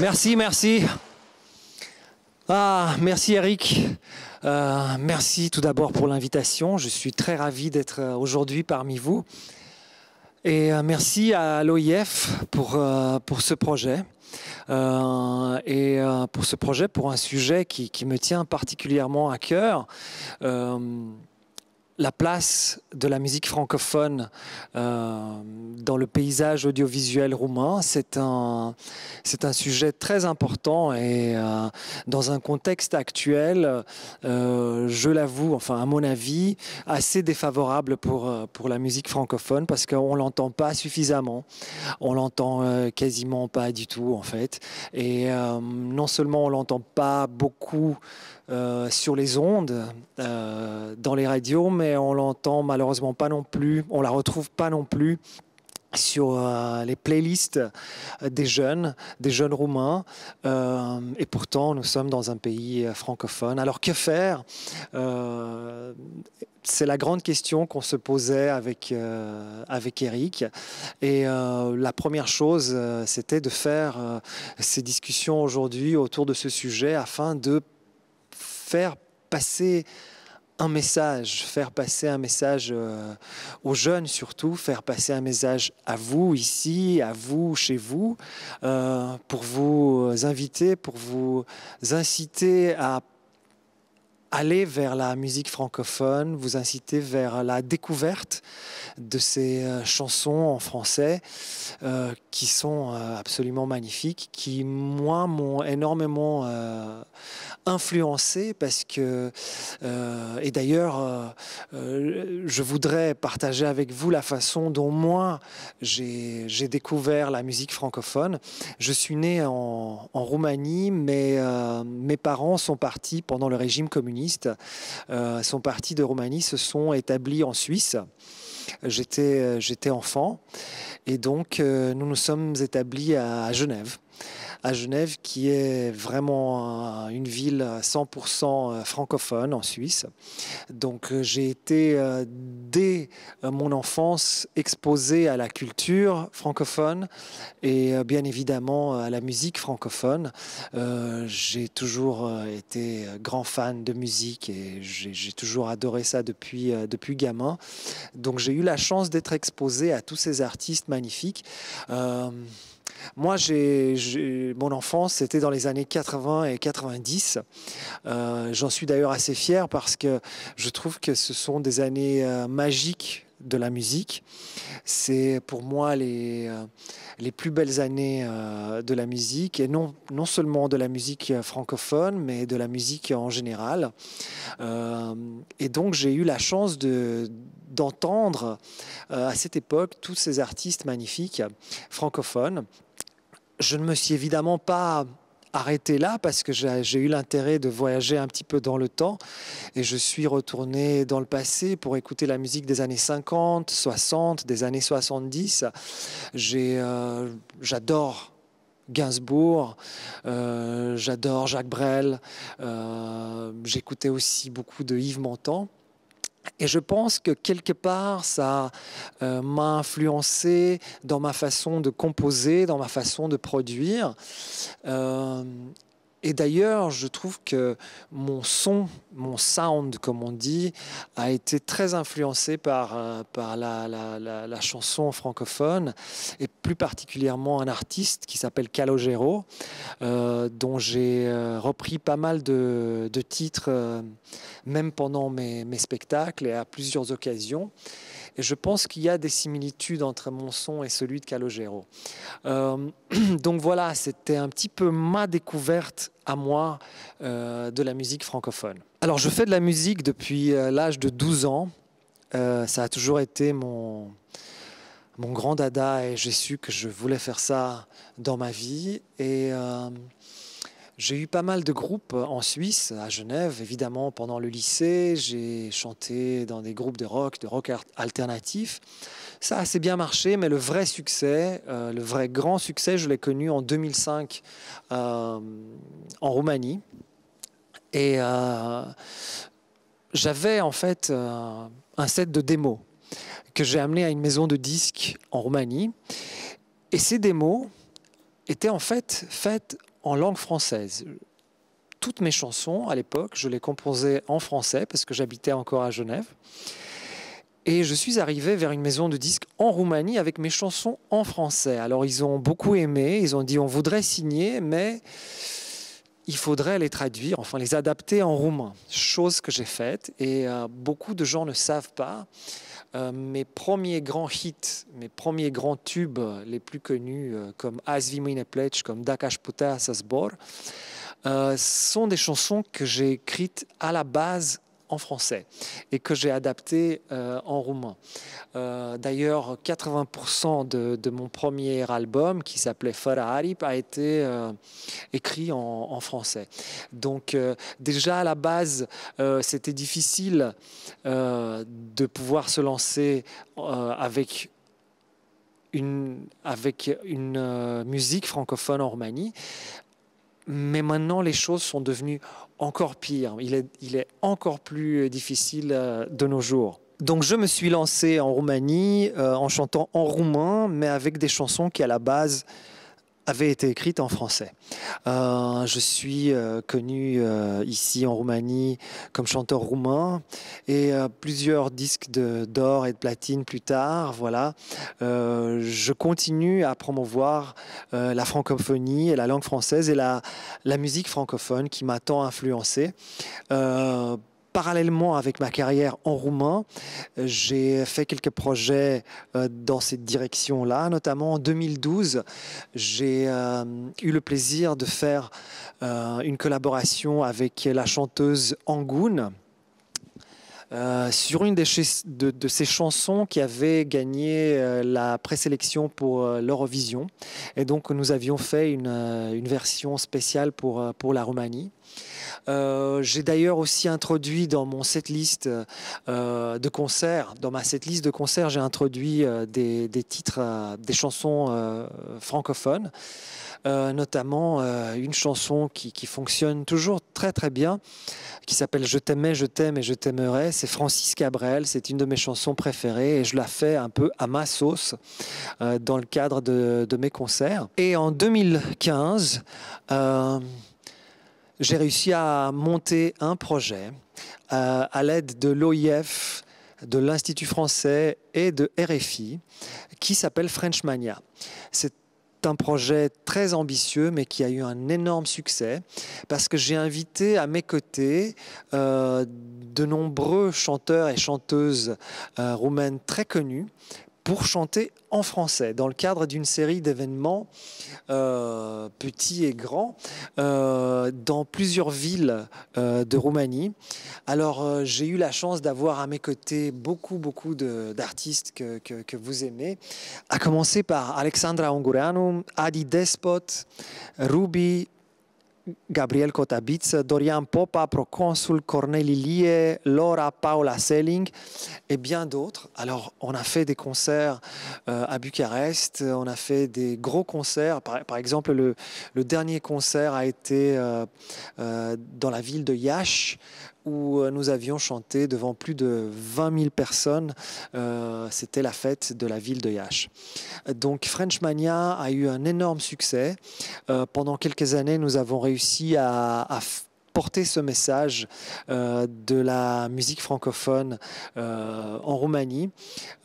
Merci, merci. Merci Eric. Merci tout d'abord pour l'invitation. Je suis très ravi d'être aujourd'hui parmi vous. Et merci à l'OIF pour ce projet. Pour ce projet, pour un sujet qui me tient particulièrement à cœur. La place de la musique francophone dans le paysage audiovisuel roumain, c'est un sujet très important et dans un contexte actuel, je l'avoue, enfin à mon avis, assez défavorable pour la musique francophone parce qu'on ne l'entend pas suffisamment, on l'entend quasiment pas du tout en fait. Et non seulement on ne l'entend pas beaucoup sur les ondes, dans les radios, mais on l'entend malheureusement pas non plus, on la retrouve pas non plus sur les playlists des jeunes roumains, et pourtant nous sommes dans un pays francophone. Alors que faire? C'est la grande question qu'on se posait avec Eric. Et la première chose, c'était de faire ces discussions aujourd'hui autour de ce sujet afin de faire passer un message aux jeunes surtout, faire passer un message à vous ici, à vous chez vous, pour vous inviter, pour vous inciter à aller vers la musique francophone, vous inciter vers la découverte de ces chansons en français qui sont absolument magnifiques, qui, moi, m'ont énormément influencé parce que, et d'ailleurs, je voudrais partager avec vous la façon dont moi, j'ai découvert la musique francophone. Je suis né en Roumanie, mais mes parents sont partis pendant le régime communiste, sont partis de Roumanie, se sont établis en Suisse. J'étais enfant et donc nous nous sommes établis à Genève. À Genève, qui est vraiment une ville 100% francophone en Suisse. Donc j'ai été, dès mon enfance, exposé à la culture francophone et bien évidemment à la musique francophone. J'ai toujours été grand fan de musique et j'ai toujours adoré ça depuis gamin. Donc j'ai eu la chance d'être exposé à tous ces artistes magnifiques. Moi, mon enfance, c'était dans les années 80 et 90. J'en suis d'ailleurs assez fier parce que je trouve que ce sont des années magiques de la musique. C'est pour moi les plus belles années de la musique, et non seulement de la musique francophone, mais de la musique en général. Et donc j'ai eu la chance d'entendre à cette époque tous ces artistes magnifiques francophones. Je ne me suis évidemment pas arrêté là parce que j'ai eu l'intérêt de voyager un petit peu dans le temps et je suis retourné dans le passé pour écouter la musique des années 50, 60, des années 70. J'adore Gainsbourg, j'adore Jacques Brel, j'écoutais aussi beaucoup de Yves Montand. Et je pense que quelque part, ça m'a influencé dans ma façon de composer, dans ma façon de produire. Et d'ailleurs, je trouve que mon sound, comme on dit, a été très influencé par la chanson francophone, et plus particulièrement un artiste qui s'appelle Calogero, dont j'ai repris pas mal de titres, même pendant mes spectacles et à plusieurs occasions. Et je pense qu'il y a des similitudes entre mon son et celui de Calogero. Donc voilà, c'était un petit peu ma découverte à moi de la musique francophone. Alors je fais de la musique depuis l'âge de 12 ans. Ça a toujours été mon grand dada et j'ai su que je voulais faire ça dans ma vie. Et j'ai eu pas mal de groupes en Suisse, à Genève, évidemment, pendant le lycée. J'ai chanté dans des groupes de rock alternatif. Ça a assez bien marché, mais le vrai succès, le vrai grand succès, je l'ai connu en 2005 en Roumanie. Et j'avais en fait un set de démos que j'ai amené à une maison de disques en Roumanie. Et ces démos, étaient en fait faites en langue française. Toutes mes chansons, à l'époque, je les composais en français parce que j'habitais encore à Genève. Et je suis arrivé vers une maison de disques en Roumanie avec mes chansons en français. Alors ils ont beaucoup aimé, ils ont dit on voudrait signer, mais il faudrait les traduire, enfin les adapter en roumain. Chose que j'ai faite et beaucoup de gens ne savent pas. Mes premiers grands hits, mes premiers grands tubes les plus connus comme Azi vi mâine pleci, comme Dacă aș putea să zbor, sont des chansons que j'ai écrites à la base en français et que j'ai adapté en roumain. D'ailleurs, 80% de mon premier album, qui s'appelait Fără aripi, a été écrit en français. Donc déjà à la base, c'était difficile de pouvoir se lancer avec une musique francophone en Roumanie. Mais maintenant, les choses sont devenues encore pires. Il est encore plus difficile de nos jours. Donc, je me suis lancé en Roumanie en chantant en roumain, mais avec des chansons qui, à la base, avaient été écrites en français. Je suis connu ici en Roumanie comme chanteur roumain et plusieurs disques d'or et de platine plus tard. Voilà. Je continue à promouvoir la francophonie et la langue française et la musique francophone qui m'a tant influencé. Parallèlement avec ma carrière en roumain, j'ai fait quelques projets dans cette direction-là. Notamment en 2012, j'ai eu le plaisir de faire une collaboration avec la chanteuse Angoun sur une de ces chansons qui avait gagné la présélection pour l'Eurovision. Et donc nous avions fait une version spéciale pour la Roumanie. J'ai d'ailleurs aussi introduit dans mon setlist de concert, dans ma setlist de concert, j'ai introduit des titres, des chansons francophones, notamment une chanson qui fonctionne toujours très très bien, qui s'appelle Je t'aimais, je t'aime et je t'aimerai. C'est Francis Cabrel, c'est une de mes chansons préférées et je la fais un peu à ma sauce dans le cadre de mes concerts. Et en 2015, j'ai réussi à monter un projet à l'aide de l'OIF, de l'Institut français et de RFI qui s'appelle Frenchmania. C'est un projet très ambitieux mais qui a eu un énorme succès parce que j'ai invité à mes côtés de nombreux chanteurs et chanteuses roumaines très connus pour chanter en français, dans le cadre d'une série d'événements petits et grands dans plusieurs villes de Roumanie. Alors j'ai eu la chance d'avoir à mes côtés beaucoup d'artistes que vous aimez, à commencer par Alexandra Ungureanu, Adi Despot, Ruby, Gabriel Cotabiță, Dorian Popa, Proconsul, Cornelie Lie, Laura Paula Selling et bien d'autres. Alors, on a fait des concerts à Bucarest, on a fait des gros concerts. Par exemple, le dernier concert a été dans la ville de Iași, où nous avions chanté devant plus de 20 000 personnes. C'était la fête de la ville de Iași. Donc Frenchmania a eu un énorme succès. Pendant quelques années, nous avons réussi à porter ce message de la musique francophone en Roumanie,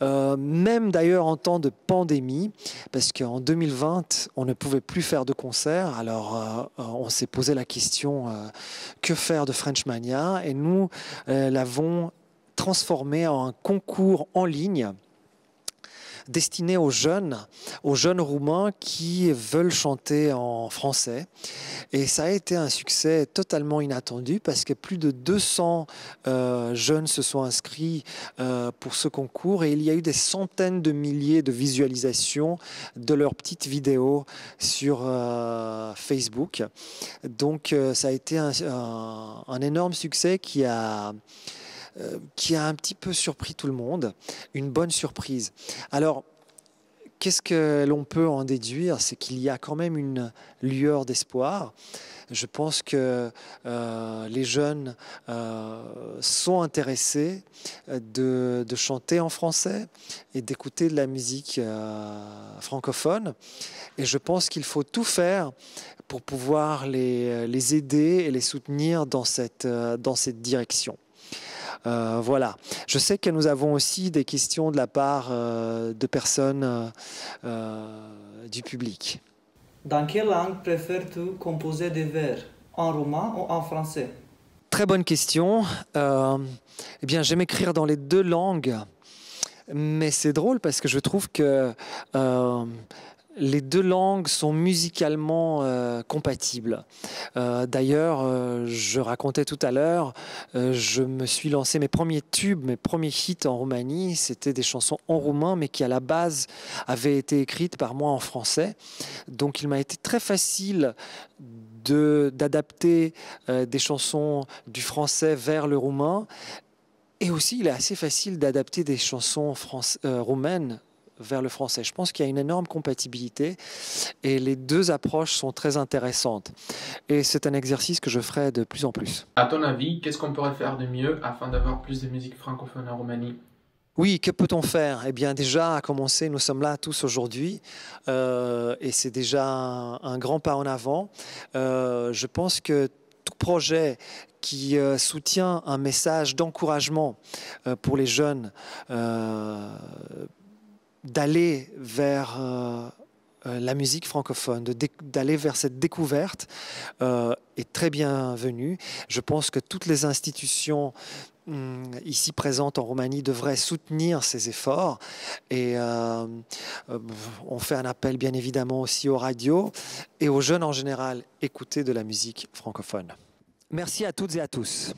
même d'ailleurs en temps de pandémie, parce qu'en 2020, on ne pouvait plus faire de concerts. Alors on s'est posé la question que faire de Frenchmania, et nous l'avons transformé en un concours en ligne destiné aux jeunes roumains qui veulent chanter en français. Et ça a été un succès totalement inattendu parce que plus de 200 jeunes se sont inscrits pour ce concours et il y a eu des centaines de milliers de visualisations de leurs petites vidéos sur Facebook. Donc ça a été un énorme succès qui a un petit peu surpris tout le monde, une bonne surprise. Alors, qu'est-ce que l'on peut en déduire? C'est qu'il y a quand même une lueur d'espoir. Je pense que les jeunes sont intéressés de chanter en français et d'écouter de la musique francophone. Et je pense qu'il faut tout faire pour pouvoir les aider et les soutenir dans cette direction. Voilà. Je sais que nous avons aussi des questions de la part de personnes du public. Dans quelle langue préfères-tu composer des vers? En roumain ou en français? Très bonne question. Eh bien, j'aime écrire dans les deux langues, mais c'est drôle parce que je trouve que les deux langues sont musicalement compatibles. D'ailleurs, je racontais tout à l'heure, je me suis lancé mes premiers tubes, mes premiers hits en Roumanie, c'était des chansons en roumain, mais qui à la base avaient été écrites par moi en français. Donc il m'a été très facile d'adapter des chansons du français vers le roumain. Et aussi, il est assez facile d'adapter des chansons roumaines vers le français. Je pense qu'il y a une énorme compatibilité et les deux approches sont très intéressantes. Et c'est un exercice que je ferai de plus en plus. À ton avis, qu'est-ce qu'on pourrait faire de mieux afin d'avoir plus de musique francophone en Roumanie? Oui, que peut-on faire? Eh bien déjà, à commencer, nous sommes là tous aujourd'hui et c'est déjà un grand pas en avant. Je pense que tout projet qui soutient un message d'encouragement pour les jeunes d'aller vers la musique francophone, d'aller vers cette découverte est très bienvenue. Je pense que toutes les institutions ici présentes en Roumanie devraient soutenir ces efforts et on fait un appel bien évidemment aussi aux radios et aux jeunes en général, écouter de la musique francophone. Merci à toutes et à tous.